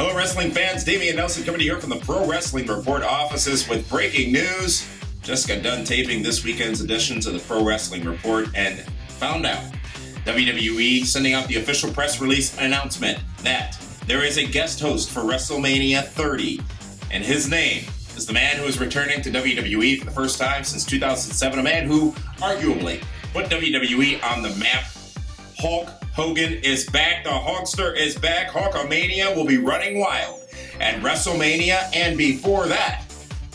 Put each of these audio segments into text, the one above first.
Hello, wrestling fans. Damian Nelson coming to you here from the Pro Wrestling Report offices with breaking news. Just got done taping this weekend's editions of the Pro Wrestling Report and found out WWE sending out the official press release announcement that there is a guest host for WrestleMania 30, and his name is the man who is returning to WWE for the first time since 2007, a man who arguably put WWE on the map. Hulk Hogan is back. The Hulkster is back. Hulkamania will be running wild at WrestleMania, and before that,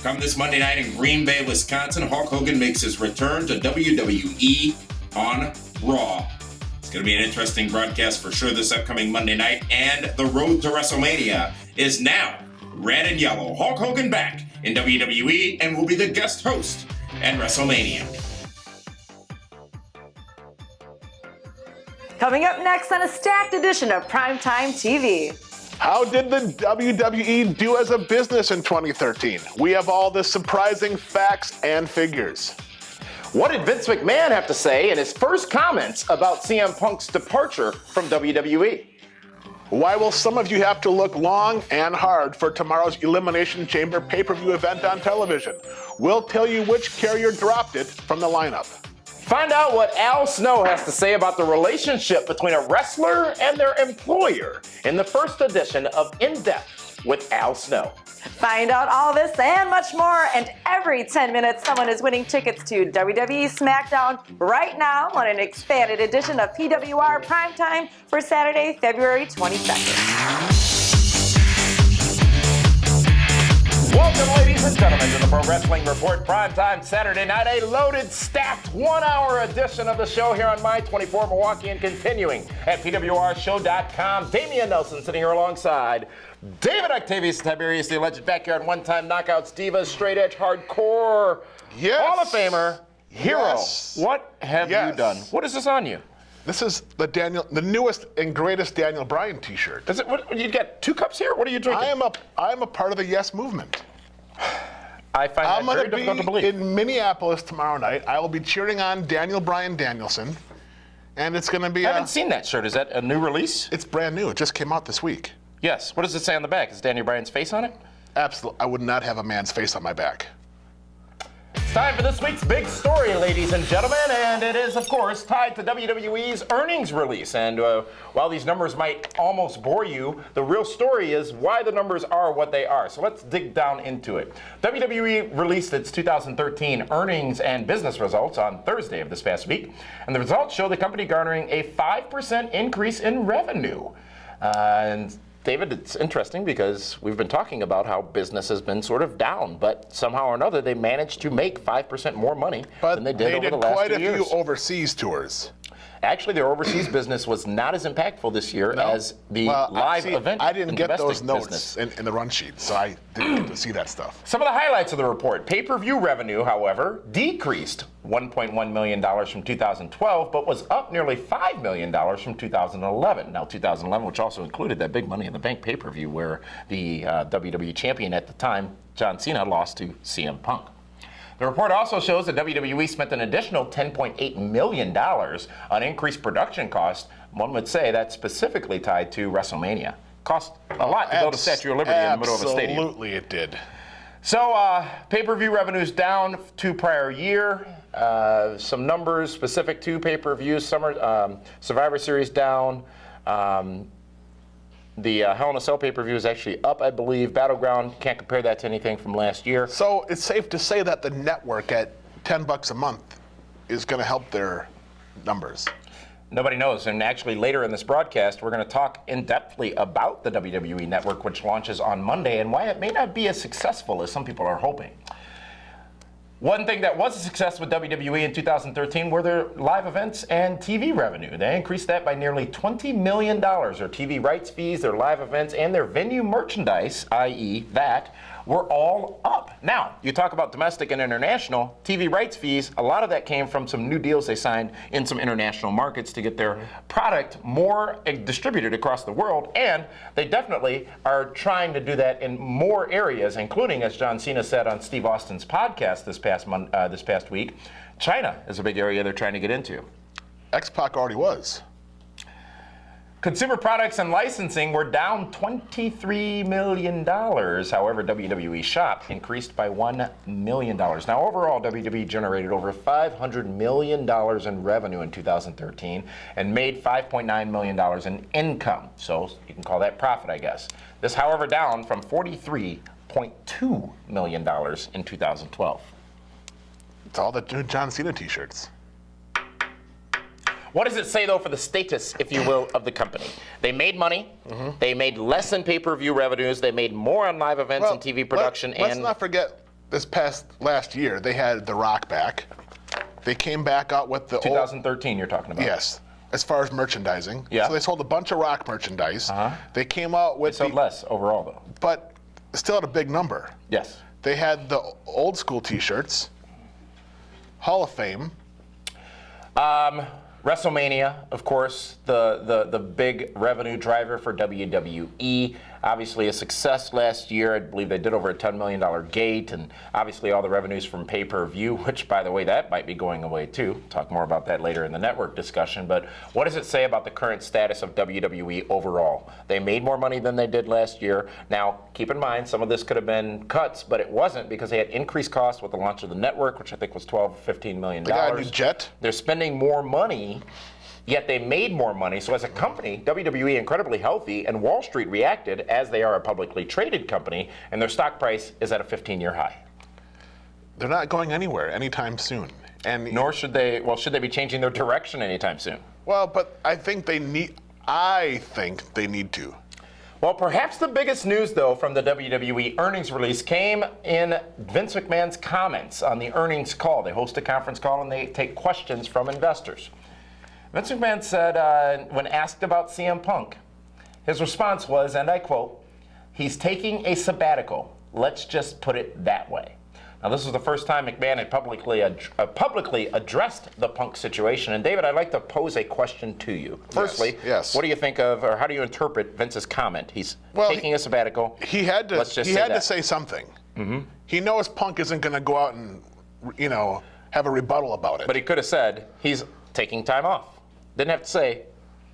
come this Monday night in Green Bay, Wisconsin, Hulk Hogan makes his return to WWE on Raw. It's going to be an interesting broadcast for sure this upcoming Monday night, and the road to WrestleMania is now red and yellow. Hulk Hogan back in WWE and will be the guest host at WrestleMania. Coming up next on a stacked edition of PrimeTime TV. How did the WWE do as a business in 2013? We have all the surprising facts and figures. What did Vince McMahon have to say in his first comments about CM Punk's departure from WWE? Why will some of you have to look long and hard for tomorrow's Elimination Chamber pay-per-view event on television? We'll tell you which carrier dropped it from the lineup. Find out what Al Snow has to say about the relationship between a wrestler and their employer in the first edition of In Depth with Al Snow. Find out all this and much more, and every 10 minutes someone is winning tickets to WWE SmackDown right now on an expanded edition of PWR Primetime for Saturday, February 22nd. Welcome, ladies and gentlemen, to the Pro Wrestling Report Primetime Saturday night, a loaded, stacked one-hour edition of the show here on My24 Milwaukee and continuing at PWRshow.com. Damian Nelson sitting here alongside David Octavius Tiberius, the alleged backyard one-time knockouts diva, straight-edge hardcore Hall of Famer, hero. Yes. What have you done? What is this on you? This is the newest and greatest Daniel Bryan T-shirt. Is it? What, you got 2 cups here? What are you drinking? I am a part of the Yes movement. I find that very difficult to believe. In Minneapolis tomorrow night. I will be cheering on Daniel Bryan Danielson, and it's going to be. I haven't seen that shirt. Is that a new release? It's brand new. It just came out this week. Yes. What does it say on the back? Is Daniel Bryan's face on it? Absolutely. I would not have a man's face on my back. It's time for this week's big story, ladies and gentlemen, and it is, of course, tied to WWE's earnings release. And while these numbers might almost bore you, the real story is why the numbers are what they are. So let's dig down into it. WWE released its 2013 earnings and business results on Thursday of this past week, and the results show the company garnering a 5% increase in revenue. And David, it's interesting because we've been talking about how business has been sort of down, but somehow or another they managed to make 5% more money than they did over the last 2 years. But they did quite a few overseas tours. Actually, their overseas business was not as impactful this year as the live event. I didn't get those notes business. in the run sheet, so I didn't get to see that stuff. Some of the highlights of the report. Pay-per-view revenue, however, decreased $1.1 million from 2012, but was up nearly $5 million from 2011. Now, 2011, which also included that big Money in the Bank pay-per-view where the WWE champion at the time, John Cena, lost to CM Punk. The report also shows that WWE spent an additional $10.8 million on increased production costs. One would say that's specifically tied to WrestleMania. Cost a lot to build a Statue of Liberty in the middle of a stadium. Absolutely it did. So pay-per-view revenues down to prior year. Some numbers specific to pay-per-views. Survivor Series down. The Hell in a Cell pay-per-view is actually up, I believe. Battleground, can't compare that to anything from last year. So it's safe to say that the network at $10 a month is going to help their numbers. Nobody knows. And actually later in this broadcast, we're going to talk in-depthly about the WWE Network, which launches on Monday, and why it may not be as successful as some people are hoping. One thing that was a success with WWE in 2013 were their live events and TV revenue. They increased that by nearly $20 million. Their TV rights fees, their live events, and their venue merchandise, i.e. that, were all up. Now, you talk about domestic and international, TV rights fees, a lot of that came from some new deals they signed in some international markets to get their product more distributed across the world, and they definitely are trying to do that in more areas, including, as John Cena said on Steve Austin's podcast this past week, China is a big area they're trying to get into. X-Pac already was. Consumer products and licensing were down $23 million. However, WWE Shop increased by $1 million. Now, overall, WWE generated over $500 million in revenue in 2013 and made $5.9 million in income. So you can call that profit, I guess. This, however, down from $43.2 million in 2012. It's all the new John Cena t-shirts. What does it say, though, for the status, if you will, of the company? They made money. Mm-hmm. They made less in pay-per-view revenues. They made more on live events and TV production. Let's not forget this last year, they had The Rock back. They came back out with the 2013 you're talking about. Yes, as far as merchandising. Yeah. So they sold a bunch of Rock merchandise. They came out with They sold less overall, though. But still at a big number. Yes. They had the old school t-shirts, Hall of Fame. WrestleMania, of course, the big revenue driver for WWE. Obviously a success last year. I believe they did over a $10 million gate, and obviously all the revenues from pay-per-view, which, by the way, that might be going away too. Talk more about that later in the network discussion. But what does it say about the current status of WWE overall? They made more money than they did last year. Now, keep in mind, some of this could have been cuts, but it wasn't, because they had increased costs with the launch of the network, which I think was $15 million. They got a new jet. They're spending more money, yet they made more money. So as a company, WWE incredibly healthy, and Wall Street reacted as they are a publicly traded company, and their stock price is at a 15-year high. They're not going anywhere anytime soon. And nor should they, well, should they be changing their direction anytime soon? Well, but I think they need to. Well, perhaps the biggest news, though, from the WWE earnings release came in Vince McMahon's comments on the earnings call. They host a conference call and they take questions from investors. Vince McMahon said, when asked about CM Punk, his response was, and I quote, "He's taking a sabbatical. Let's just put it that way." Now, this was the first time McMahon had publicly addressed the Punk situation. And David, I'd like to pose a question to you. Firstly, yes. What do you think of, or how do you interpret Vince's comment? He's taking a sabbatical. He had to. Say something. Mm-hmm. He knows Punk isn't going to go out and, have a rebuttal about it. But he could have said he's taking time off. Didn't have to say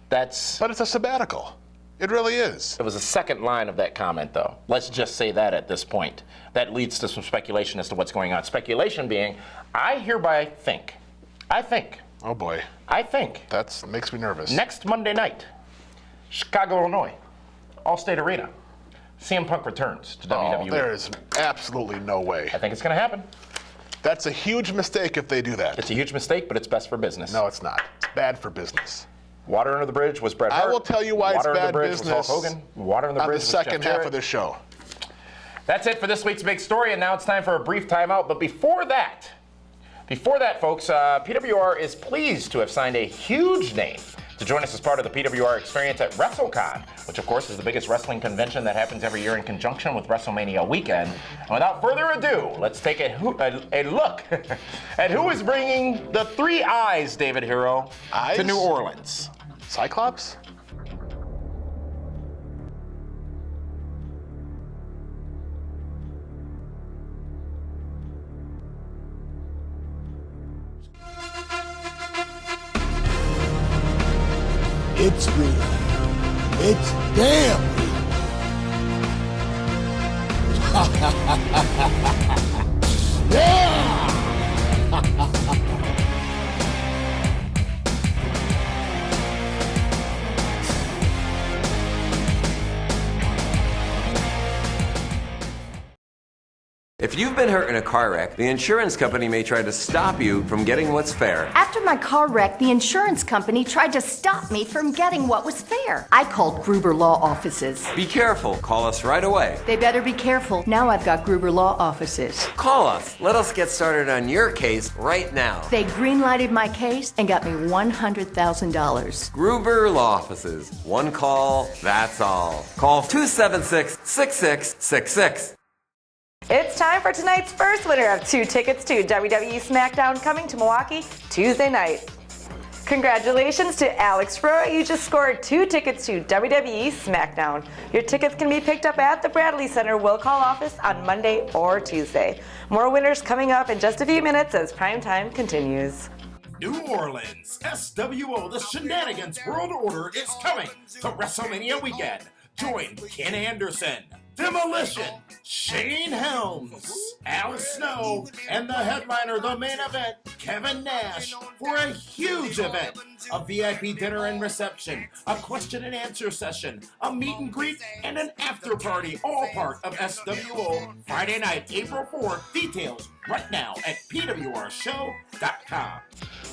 that's. But it's a sabbatical. It really is. It was the second line of that comment, though. Let's just say that at this point. That leads to some speculation as to what's going on. Speculation being, I hereby think. Oh boy. I think. That makes me nervous. Next Monday night, Chicago, Illinois, Allstate Arena, CM Punk returns to WWE. There is absolutely no way. I think it's going to happen. That's a huge mistake if they do that. It's a huge mistake, but it's best for business. No, it's not. It's bad for business. Water under the bridge was Bret Hart. I will tell you why it's bad business. Was Hulk Hogan. Water under the bridge on the second half of the show. That's it for this week's big story, and now it's time for a brief timeout. But before that, folks, PWR is pleased to have signed a huge name to join us as part of the PWR experience at WrestleCon, which of course is the biggest wrestling convention that happens every year in conjunction with WrestleMania weekend. And without further ado, let's take a look at who is bringing the three eyes, David Hero, to New Orleans. Cyclops? It's real. It's damn real. Yeah! If you've been hurt in a car wreck, the insurance company may try to stop you from getting what's fair. After my car wreck, the insurance company tried to stop me from getting what was fair. I called Gruber Law Offices. Be careful. Call us right away. They better be careful. Now I've got Gruber Law Offices. Call us. Let us get started on your case right now. They green-lighted my case and got me $100,000. Gruber Law Offices. One call, that's all. Call 276-6666. It's time for tonight's first winner of 2 tickets to WWE SmackDown coming to Milwaukee Tuesday night. Congratulations to Alex Rowe. You just scored 2 tickets to WWE SmackDown. Your tickets can be picked up at the Bradley Center will call office on Monday or Tuesday. More winners coming up in just a few minutes as Primetime continues. New Orleans, SWO, the Shenanigans World Order is coming to WrestleMania weekend. Join Ken Anderson, Demolition, Shane Helms, Al Snow, and the headliner, the main event, Kevin Nash, for a huge event. A VIP dinner and reception, a question and answer session, a meet and greet, and an after party, all part of SWO, Friday night, April 4th. Details right now at PWRshow.com.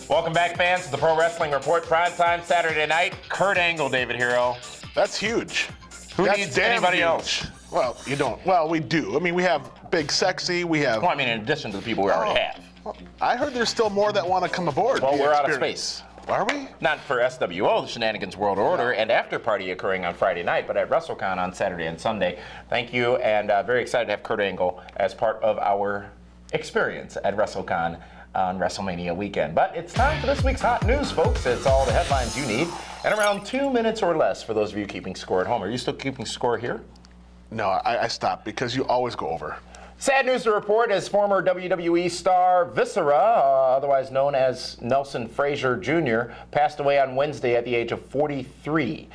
Welcome back, fans, to the Pro Wrestling Report, primetime Saturday night. Kurt Angle, David Hero. That's huge. Who That's needs damn anybody huge. else? Well, you don't. Well, we do. I mean, we have Big Sexy. We have. Well, I mean, in addition to the people we already have. Well, I heard there's still more that want to come aboard. Well, The we're out of experience. space. Are we? Not for SWO, the Shenanigans World Order, and after party occurring on Friday night, but at WrestleCon on Saturday and Sunday. Thank you, and very excited to have Kurt Angle as part of our experience at WrestleCon on WrestleMania weekend. But it's time for this week's hot news, folks. It's all the headlines you need, and around 2 minutes or less for those of you keeping score at home. Are you still keeping score here? No, I stopped because you always go over. Sad news to report as former WWE star Viscera, otherwise known as Nelson Frazier Jr., passed away on Wednesday at the age of 43.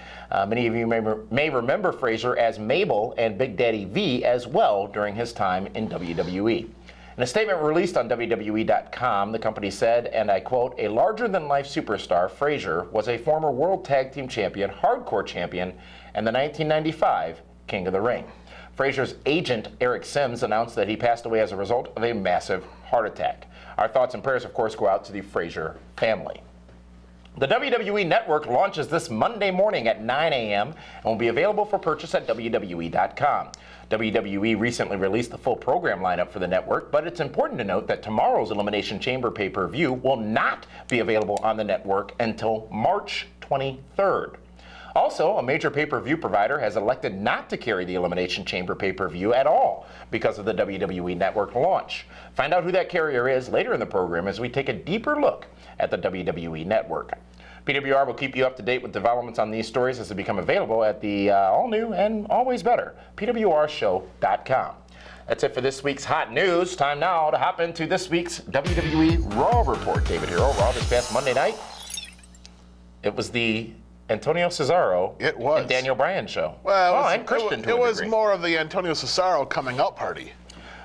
Many of you may remember Frazier as Mabel and Big Daddy V as well during his time in WWE. In a statement released on WWE.com, the company said, and I quote, "A larger-than-life superstar, Frazier was a former World Tag Team Champion, Hardcore Champion, and the 1995 King of the Ring." Frazier's agent, Eric Sims, announced that he passed away as a result of a massive heart attack. Our thoughts and prayers, of course, go out to the Frazier family. The WWE Network launches this Monday morning at 9 a.m. and will be available for purchase at WWE.com. WWE recently released the full program lineup for the network, but it's important to note that tomorrow's Elimination Chamber pay-per-view will not be available on the network until March 23rd. Also, a major pay-per-view provider has elected not to carry the Elimination Chamber pay-per-view at all because of the WWE Network launch. Find out who that carrier is later in the program as we take a deeper look at the WWE Network. PWR will keep you up to date with developments on these stories as they become available at the all-new and always better PWRshow.com. That's it for this week's hot news. Time now to hop into this week's WWE Raw report. David Hero, Raw this past Monday night. It was the Antonio Cesaro and Daniel Bryan show. Well, and Christian to a it was degree. more of the Antonio Cesaro coming out party.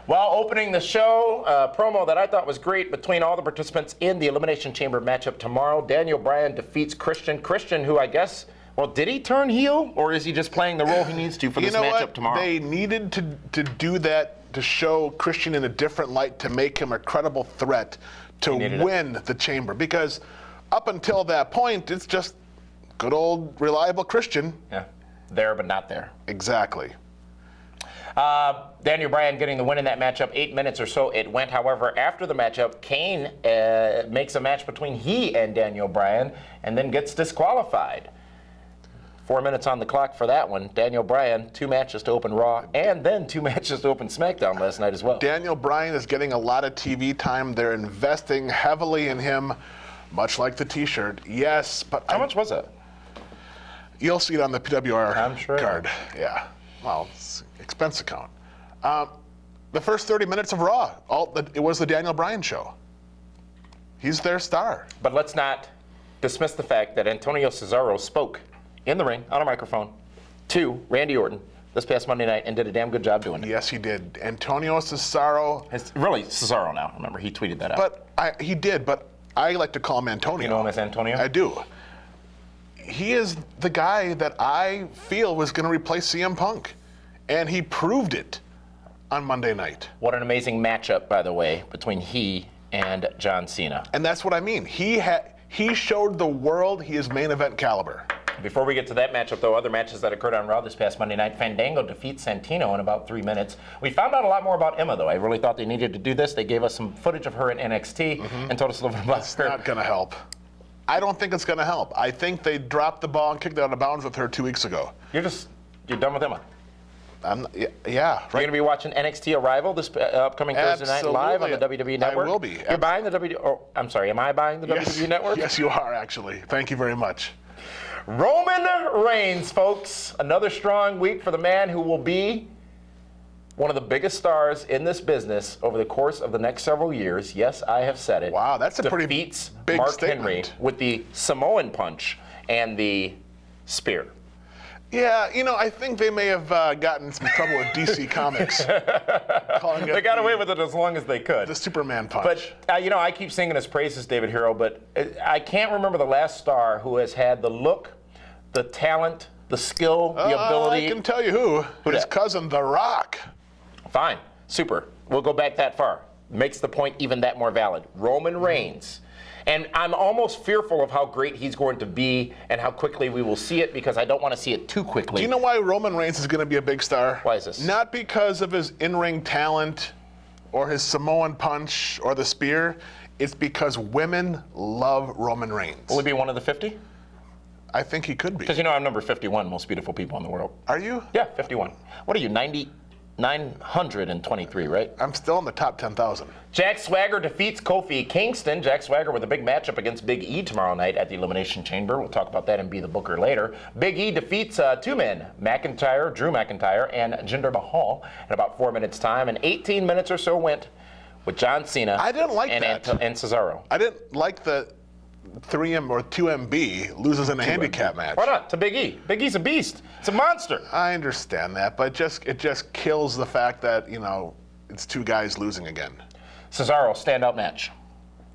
While opening the show, a promo that I thought was great between all the participants in the Elimination Chamber matchup tomorrow. Daniel Bryan defeats Christian. Christian, who I guess, well, did he turn heel, or is he just playing the role he needs to for this matchup tomorrow? They needed to do that to show Christian in a different light, to make him a credible threat to win the Chamber. Because up until that point, it's just good old reliable Christian. Yeah, there but not there. Exactly. Daniel Bryan getting the win in that matchup, 8 minutes or so it went. However, after the matchup, Kane makes a match between he and Daniel Bryan and then gets disqualified. 4 minutes on the clock for that one. Daniel Bryan, 2 matches to open Raw and then 2 matches to open SmackDown last night as well. Daniel Bryan is getting a lot of TV time. They're investing heavily in him, much like the T-shirt. Yes, but how much was it? You'll see it on the PWR card. Yeah. Yeah. Well, it's expense account. The first 30 minutes of Raw, it was the Daniel Bryan show. He's their star. But let's not dismiss the fact that Antonio Cesaro spoke in the ring on a microphone to Randy Orton this past Monday night and did a damn good job doing it. Yes, he did. Antonio Cesaro. It's really Cesaro now. Remember, he tweeted that out. But he did. But I like to call him Antonio. You know him as Antonio? I do. He is the guy that I feel was going to replace CM Punk, and he proved it on Monday night. What an amazing matchup, by the way, between he and John Cena. And that's what I mean. He showed the world he is main event caliber. Before we get to that matchup, though, other matches that occurred on Raw this past Monday night, Fandango defeats Santino in about 3 minutes. We found out a lot more about Emma, though. I really thought they needed to do this. They gave us some footage of her in NXT and told us a little bit about her. That's not going to help. I don't think it's going to help. I think they dropped the ball and kicked it out of bounds with her 2 weeks ago. You're done with Emma. Yeah, right. You're going to be watching NXT Arrival this upcoming Thursday night live on the WWE Network? I will be. You're buying the WWE... Oh, I'm sorry, am I buying the WWE Network? Yes, you are, actually. Thank you very much. Roman Reigns, folks. Another strong week for the man who will be one of the biggest stars in this business over the course of the next several years, yes, I have said it. Wow, that's a pretty defeats big Mark statement. Henry with the Samoan punch and the spear. Yeah, I think they may have gotten in some trouble with DC Comics. They got away with it as long as they could. The Superman punch. But, I keep singing his praises, David Hero, but I can't remember the last star who has had the look, the talent, the skill, the ability. I can tell you who. His dat? cousin, The Rock. Fine. Super. We'll go back that far. Makes the point even that more valid. Roman Reigns. And I'm almost fearful of how great he's going to be and how quickly we will see it because I don't want to see it too quickly. Do you know why Roman Reigns is going to be a big star? Why is this? Not because of his in-ring talent or his Samoan punch or the spear. It's because women love Roman Reigns. Will he be one of the 50? I think he could be. Because I'm number 51 most beautiful people in the world. Are you? Yeah, 51. What are you, 923, right? I'm still in the top 10,000. Jack Swagger defeats Kofi Kingston. Jack Swagger with a big matchup against Big E tomorrow night at the Elimination Chamber. We'll talk about that and Be the Booker later. Big E defeats two men, Drew McIntyre and Jinder Mahal in about 4 minutes' time. And 18 minutes or so went with John Cena I didn't like and Cesaro. I didn't like the 3M or 2MB loses in a handicap match. Why not? To Big E. Big E's a beast. It's a monster. I understand that, but it just kills the fact that, it's two guys losing again. Cesaro, standout match.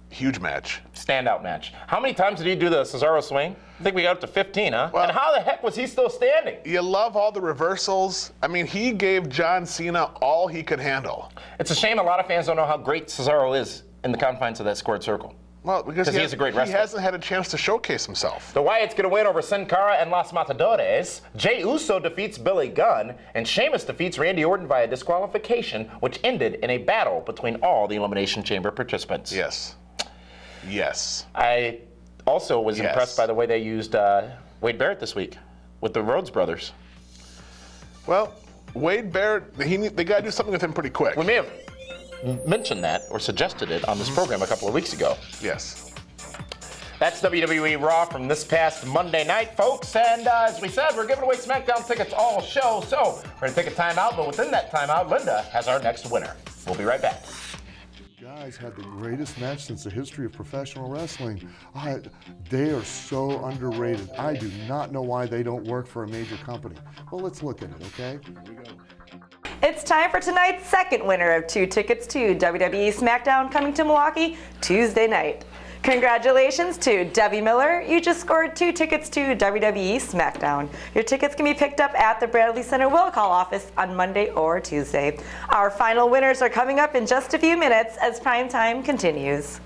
Huge match. Standout match. How many times did he do the Cesaro swing? I think we got up to 15, huh? Well, and how the heck was he still standing? You love all the reversals. I mean, he gave John Cena all he could handle. It's a shame a lot of fans don't know how great Cesaro is in the confines of that squared circle. Well, because he is a great wrestler. He hasn't had a chance to showcase himself. The Wyatts get a win over Sin Cara and Los Matadores. Jey Uso defeats Billy Gunn, and Sheamus defeats Randy Orton via disqualification, which ended in a battle between all the Elimination Chamber participants. Yes. I also was impressed by the way they used Wade Barrett this week with the Rhodes brothers. Well, Wade Barrett, they got to do something with him pretty quick. We may have mentioned that or suggested it on this program a couple of weeks ago. Yes. That's WWE Raw from this past Monday night, folks. And as we said, we're giving away SmackDown tickets all show. So we're going to take a timeout, but within that timeout, Linda has our next winner. We'll be right back. Guys had the greatest match since the history of professional wrestling. They are so underrated. I do not know why they don't work for a major company. Well, let's look at it, okay? Here we go. It's time for tonight's second winner of 2 tickets to WWE SmackDown coming to Milwaukee Tuesday night. Congratulations to Debbie Miller. You just scored 2 tickets to WWE SmackDown. Your tickets can be picked up at the Bradley Center Will Call office on Monday or Tuesday. Our final winners are coming up in just a few minutes as Primetime continues.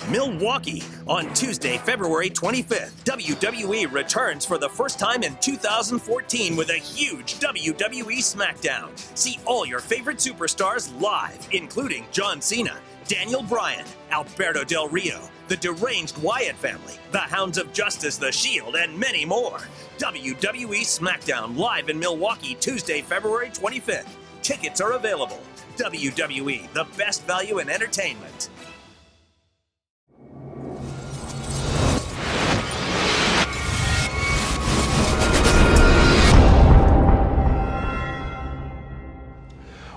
Milwaukee. On Tuesday, February 25th, WWE returns for the first time in 2014 with a huge WWE SmackDown. See all your favorite superstars live, including John Cena, Daniel Bryan, Alberto Del Rio, the Deranged Wyatt family, the Hounds of Justice, The Shield, and many more. WWE SmackDown live in Milwaukee Tuesday, February 25th. Tickets are available. WWE, the best value in entertainment.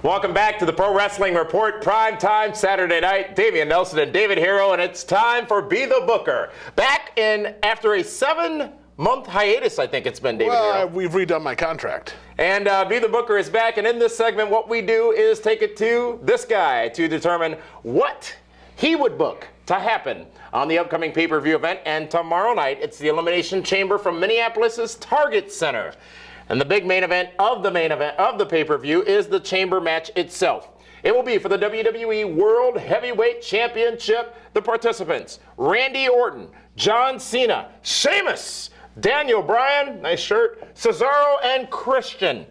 Welcome back to the Pro Wrestling Report, prime time Saturday night. Damian Nelson and David Hero, and it's time for Be the Booker. Back in after a 7-month hiatus, I think it's been, David Hero. We've redone my contract. And Be the Booker is back, and in this segment, what we do is take it to this guy to determine what he would book to happen on the upcoming pay-per-view event. And tomorrow night, it's the Elimination Chamber from Minneapolis's Target Center. And the big main event of the pay-per-view is the chamber match itself. It will be for the WWE World Heavyweight Championship. The participants, Randy Orton, John Cena, Sheamus, Daniel Bryan, nice shirt, Cesaro, and Christian.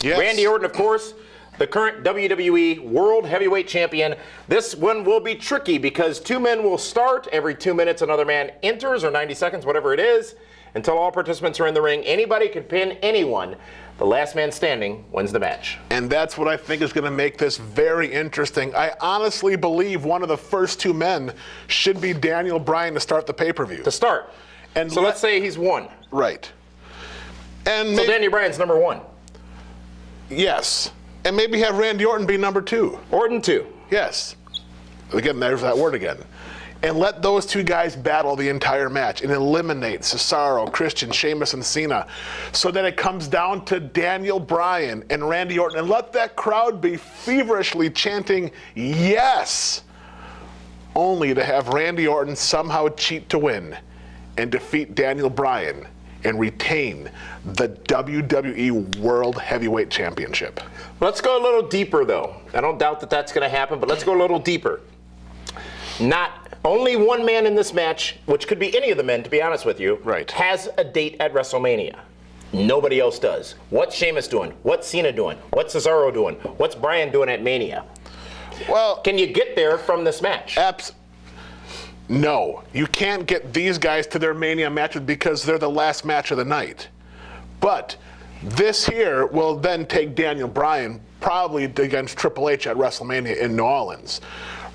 Yes. Randy Orton, of course, the current WWE World Heavyweight Champion. This one will be tricky because 2 men will start. Every 2 minutes, another man enters, or 90 seconds, whatever it is. Until all participants are in the ring, anybody can pin anyone. The last man standing wins the match. And that's what I think is going to make this very interesting. I honestly believe one of the first 2 men should be Daniel Bryan to start the pay-per-view. To start. And so let's say he's 1. Right. And so Daniel Bryan's number 1. Yes. And maybe have Randy Orton be number 2. Orton 2. Yes. Again, there's that word again. And let those 2 guys battle the entire match and eliminate Cesaro, Christian, Sheamus, and Cena, so that it comes down to Daniel Bryan and Randy Orton, and let that crowd be feverishly chanting, yes, only to have Randy Orton somehow cheat to win and defeat Daniel Bryan and retain the WWE World Heavyweight Championship. Let's go a little deeper, though. I don't doubt that that's going to happen, but let's go a little deeper. Not only one man in this match, which could be any of the men, to be honest with you, right, has a date at WrestleMania. Nobody else does. What's Sheamus doing? What's Cena doing? What's Cesaro doing? What's Bryan doing at Mania? Well, can you get there from this match? No, you can't get these guys to their Mania matches because they're the last match of the night. But this here will then take Daniel Bryan probably against Triple H at WrestleMania in New Orleans.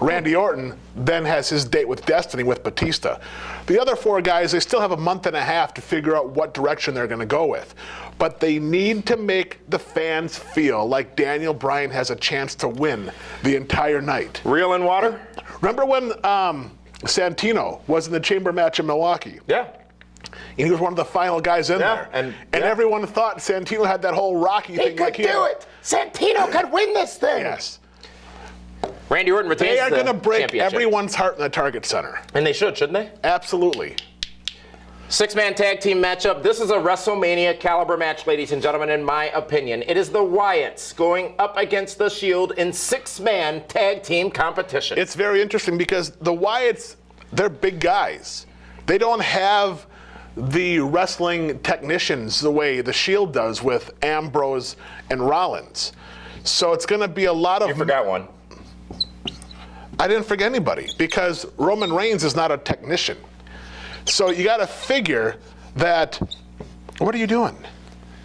Randy Orton then has his date with Destiny with Batista. The other 4 guys, they still have a month and a half to figure out what direction they're going to go with. But they need to make the fans feel like Daniel Bryan has a chance to win the entire night. Real in water? Remember when Santino was in the chamber match in Milwaukee? Yeah. And he was one of the final guys in there. And everyone thought Santino had that whole Rocky thing. He could do it. Santino could win this thing. Yes. Randy Orton retains the They are going to break championship. everyone's heart in the Target Center. And they should, shouldn't they? Absolutely. 6-man tag team matchup. This is a WrestleMania caliber match, ladies and gentlemen, in my opinion. It is the Wyatts going up against the Shield in 6-man tag team competition. It's very interesting because the Wyatts, they're big guys. They don't have the wrestling technicians the way the Shield does with Ambrose and Rollins. So it's going to be a lot of... You forgot one. I didn't forget anybody because Roman Reigns is not a technician. So you got to figure that... What are you doing?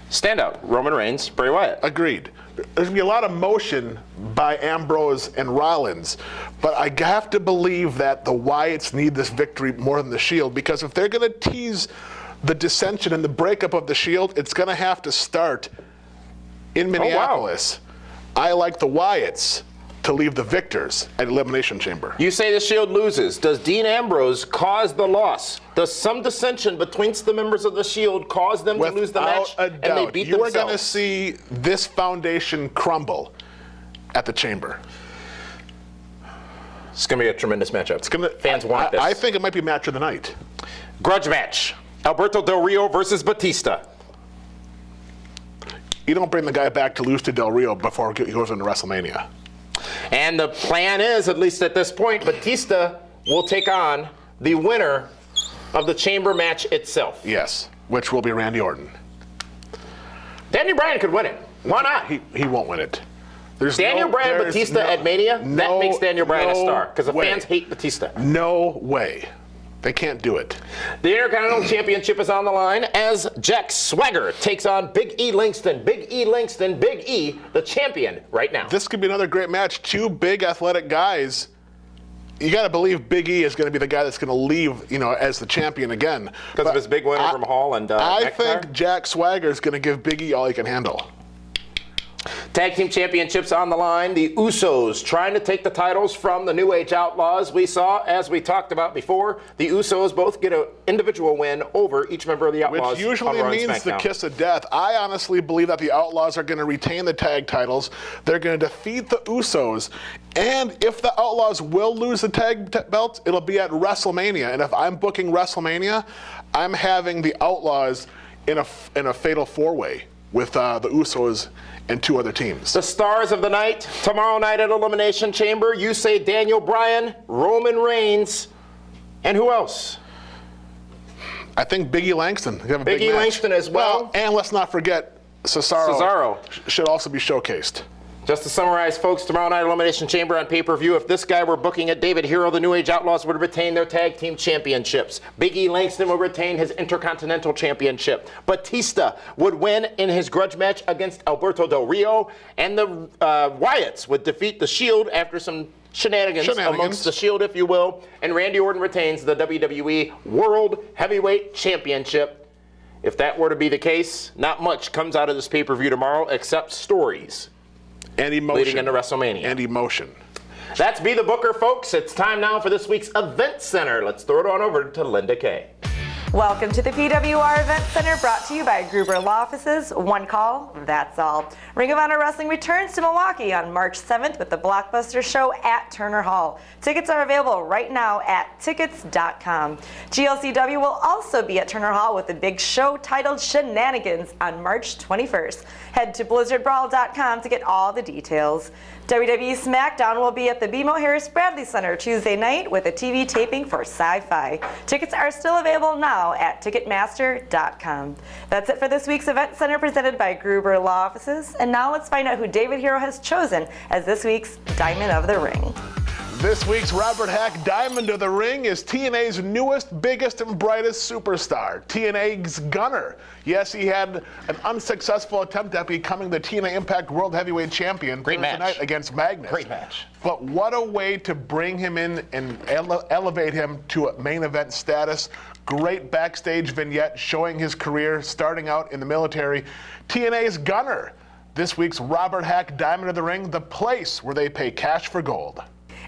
Stand out. Roman Reigns, Bray Wyatt. Agreed. There's going to be a lot of motion by Ambrose and Rollins, but I have to believe that the Wyatts need this victory more than the Shield, because if they're going to tease the dissension and the breakup of the Shield, it's going to have to start in Minneapolis. Oh, wow. I like the Wyatts to leave the victors at Elimination Chamber. You say the Shield loses. Does Dean Ambrose cause the loss? Does some dissension betwixt the members of the Shield cause them to lose the match? And they beat themselves? You are going to see this foundation crumble at the Chamber. It's going to be a tremendous matchup. Fans want this. I think it might be match of the night. Grudge match. Alberto Del Rio versus Batista. You don't bring the guy back to lose to Del Rio before he goes into WrestleMania. And the plan is, at least at this point, Batista will take on the winner of the Chamber match itself. Yes, which will be Randy Orton. Daniel Bryan could win it. Why not? He won't win it. Daniel Bryan Batista at Mania, that makes Daniel Bryan a star, because the fans hate Batista. No way. They can't do it. The Intercontinental Championship is on the line as Jack Swagger takes on Big E Langston. Big E Langston, Big E, the champion right now. This could be another great match. 2 big athletic guys. You got to believe Big E is going to be the guy that's going to leave, as the champion again. Because of his big win from Hall and I McIntyre? think Jack Swagger is going to give Big E all he can handle. Tag team championships on the line. The Usos trying to take the titles from the New Age Outlaws. We saw, as we talked about before, the Usos both get an individual win over each member of the Outlaws. Which usually means the kiss of death. I honestly believe that the Outlaws are going to retain the tag titles. They're going to defeat the Usos. And if the Outlaws will lose the tag belts, it'll be at WrestleMania. And if I'm booking WrestleMania, I'm having the Outlaws in a fatal 4-way with the Usos and 2 other teams. The stars of the night, tomorrow night at Elimination Chamber, you say Daniel Bryan, Roman Reigns, and who else? I think Big E Langston. Big E Langston as well. And let's not forget Cesaro should also be showcased. Just to summarize, folks, tomorrow night Elimination Chamber on pay-per-view. If this guy were booking it, David Hero, the New Age Outlaws would retain their tag team championships. Big E Langston would retain his Intercontinental Championship. Batista would win in his grudge match against Alberto Del Rio. And the Wyatts would defeat the Shield after some shenanigans amongst the Shield, if you will. And Randy Orton retains the WWE World Heavyweight Championship. If that were to be the case, not much comes out of this pay-per-view tomorrow except stories. And emotion. Leading into WrestleMania. And emotion. That's Be the Booker, folks. It's time now for this week's Event Center. Let's throw it on over to Linda Kay. Welcome to the PWR Event Center, brought to you by Gruber Law Offices. One call, that's all. Ring of Honor Wrestling returns to Milwaukee on March 7th with the Blockbuster Show at Turner Hall. Tickets are available right now at tickets.com. GLCW will also be at Turner Hall with a big show titled Shenanigans on March 21st. Head to blizzardbrawl.com to get all the details. WWE SmackDown will be at the BMO Harris Bradley Center Tuesday night with a TV taping for Sci-Fi. Tickets are still available now at Ticketmaster.com. That's it for this week's Event Center presented by Gruber Law Offices. And now let's find out who David Hero has chosen as this week's Diamond of the Ring. This week's Robert Hack Diamond of the Ring is TNA's newest, biggest, and brightest superstar, TNA's Gunner. Yes, he had an unsuccessful attempt at becoming the TNA Impact World Heavyweight Champion Great Thursday match. night against Magnus. Great match. But what a way to bring him in and elevate him to a main event status. Great backstage vignette showing his career starting out in the military. TNA's Gunner. This week's Robert Hack Diamond of the Ring, the place where they pay cash for gold.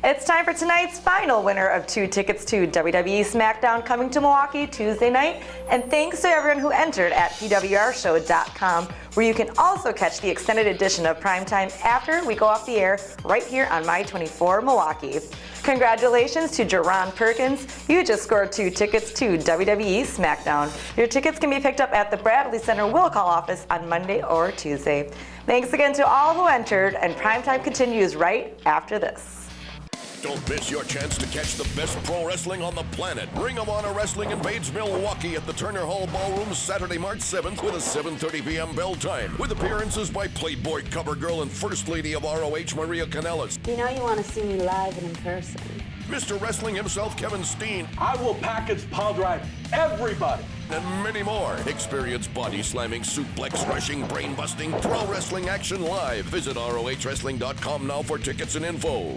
It's time for tonight's final winner of 2 tickets to WWE SmackDown coming to Milwaukee Tuesday night. And thanks to everyone who entered at PWRshow.com, where you can also catch the extended edition of Primetime after we go off the air right here on My 24 Milwaukee. Congratulations to Jerron Perkins. You just scored 2 tickets to WWE SmackDown. Your tickets can be picked up at the Bradley Center Will Call office on Monday or Tuesday. Thanks again to all who entered, and Primetime continues right after this. Don't miss your chance to catch the best pro wrestling on the planet. Ring of Honor Wrestling invades Milwaukee at the Turner Hall Ballroom Saturday, March 7th with a 7:30 p.m. bell time. With appearances by Playboy cover girl and First Lady of ROH, Maria Kanellis. You know you want to see me live and in person. Mr. Wrestling himself, Kevin Steen. I will package pile drive everybody. And many more. Experience body slamming, suplex crushing, brain busting, pro wrestling action live. Visit ROHWrestling.com now for tickets and info.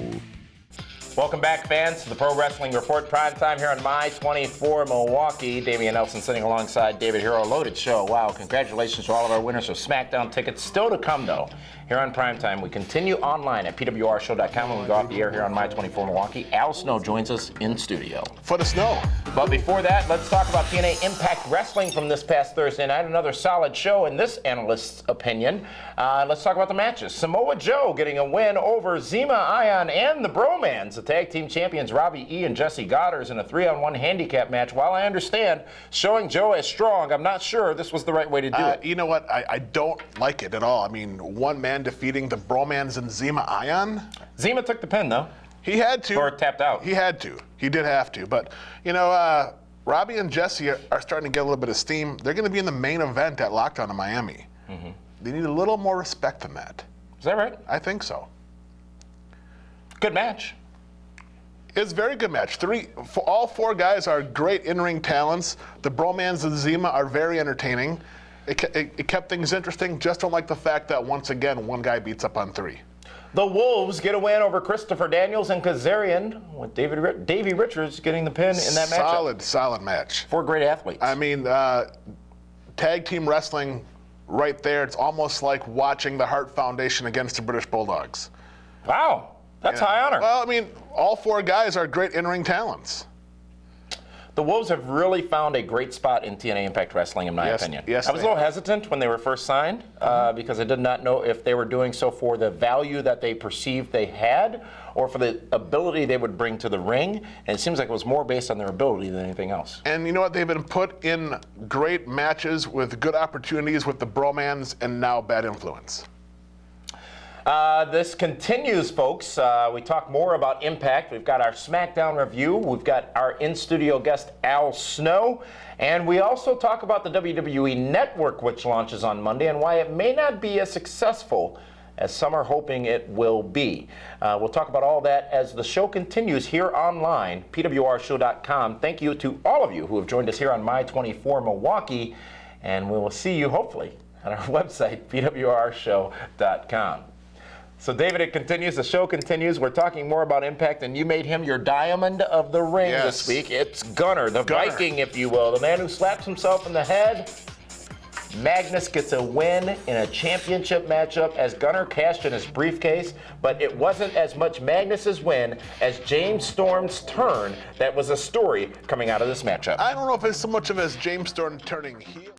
Welcome back, fans, to the Pro Wrestling Report Primetime here on My 24 Milwaukee. Damian Nelson sitting alongside David Hero. Loaded show. Wow, congratulations to all of our winners of SmackDown tickets. Still to come, though, here on Primetime. We continue online at PWRshow.com when we go off the air here on My 24 Milwaukee. Al Snow joins us in studio. For the snow. But before that, let's talk about TNA Impact Wrestling from this past Thursday night. Another solid show in this analyst's opinion. Let's talk about the matches. Samoa Joe getting a win over Zema Ion and the Bromans. The tag team champions Robbie E. and Jesse Goddard in a 3-on-1 handicap match. While I understand showing Joe as strong, I'm not sure this was the right way to do it. You know what? I don't like it at all. I mean, one man defeating the Bromans and Zema Ion. Zema took the pin, though. He had to. Or tapped out. He had to. He did have to. But, you know, Robbie and Jesse are starting to get a little bit of steam. They're going to be in the main event at Lockdown in Miami. Mm-hmm. They need a little more respect than that. Is that right? I think so. Good match. It's a very good match. All 4 guys are great in-ring talents. The Bromans and Zema are very entertaining. It kept things interesting. Just don't like the fact that, once again, one guy beats up on 3. The Wolves get a win over Christopher Daniels and Kazarian, with Davey Richards getting the pin in that match. Solid match. 4 great athletes. I mean, tag team wrestling right there. It's almost like watching the Hart Foundation against the British Bulldogs. Wow, that's high honor. Well, I mean, all 4 guys are great in-ring talents. The Wolves have really found a great spot in TNA Impact Wrestling, in my opinion. Yes, I was a little hesitant when they were first signed because I did not know if they were doing so for the value that they perceived they had or for the ability they would bring to the ring. And it seems like it was more based on their ability than anything else. And you know what? They've been put in great matches with good opportunities with the Bromans and now Bad Influence. This continues, folks. We talk more about Impact. We've got our SmackDown review. We've got our in-studio guest, Al Snow. And we also talk about the WWE Network, which launches on Monday, and why it may not be as successful as some are hoping it will be. We'll talk about all that as the show continues here online, PWRshow.com. Thank you to all of you who have joined us here on My 24 Milwaukee, and we will see you, hopefully, on our website, PWRshow.com. So, David, it continues. The show continues. We're talking more about Impact, and you made him your Diamond of the Ring this week. It's Gunner, the Viking, if you will, the man who slaps himself in the head Magnus gets a win in a championship matchup as Gunner cashed in his briefcase, but it wasn't as much Magnus's win as James Storm's turn that was a story coming out of this matchup. I don't know if it's so much of as James Storm turning heel.